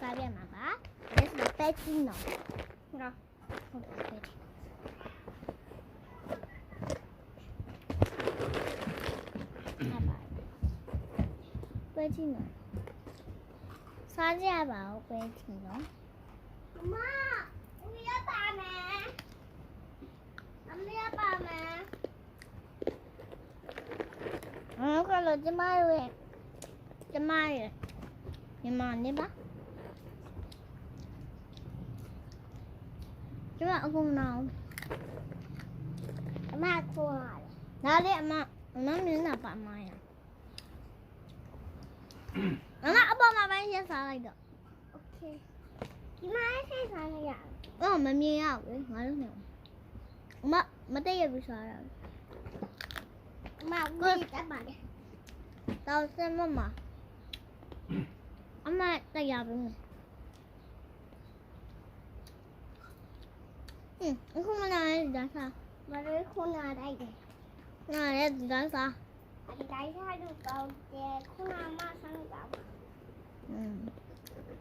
စားပြမှာပါဒါဆိုပဲကြီးနော်နော်ဟုတ်ပါပဲပဲကြီးနော်စားကြပါဦးပဲကြီးနော်မဦးရပါမယ်အမေရပါမယ်ကလည်းကျမရဲ့ညီမနေပါကျမအခုနောက်အမခေါ်လာနားလေအမမျက်နှာပါမရအမအပေါ်မှာပဲရက်စားလိုက်တော့โอเคဒီမှာဆက်စားလိုက်ရအောင်မမြင်ရဘူးငါတို့နေမတည့်ရဘူးစားရအမကိုတက်ပါလေတော့စမမအမတရားဘူးအခုမလာတဲ့ဒါစားမလေးခုနာတိုက်တယ်နားရဲ့ဒါစားဒီတိုင်းစားလို့တော့တဲ့ခုနာမဆန်းတာ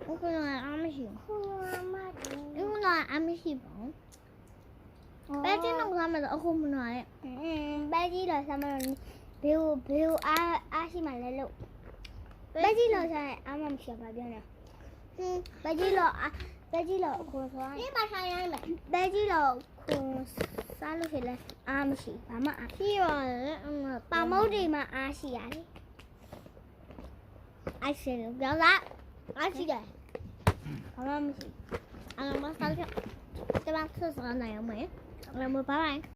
ခုနာအမရှိခုနာအမရှိပါပဲကျင်းတော့စားမယ်အခုမနာရဲ့ပဲကြီးတော့စားမယ်ဘေးအားရှိမှလည်းလို့ပဲကြီးတော့စားရင်အားမမရှိပါပြောနေပဲကြီးတော့ခေါ်သွားဒီမှာထားရမယ်ပဲကြီးတော့ခေါ်စားလို့ရှိလဲအားမရှိဘာမှအားရှိရတယ်ပါမုတ်တွေမှာအားရှိရတယ်အားရှိတယ်ပြောလားအားရှိတယ်ဘာမှမရှိအားမစားကြတယ်ဘာဆက်စားနိုင်အောင်မလဲဘာလဲ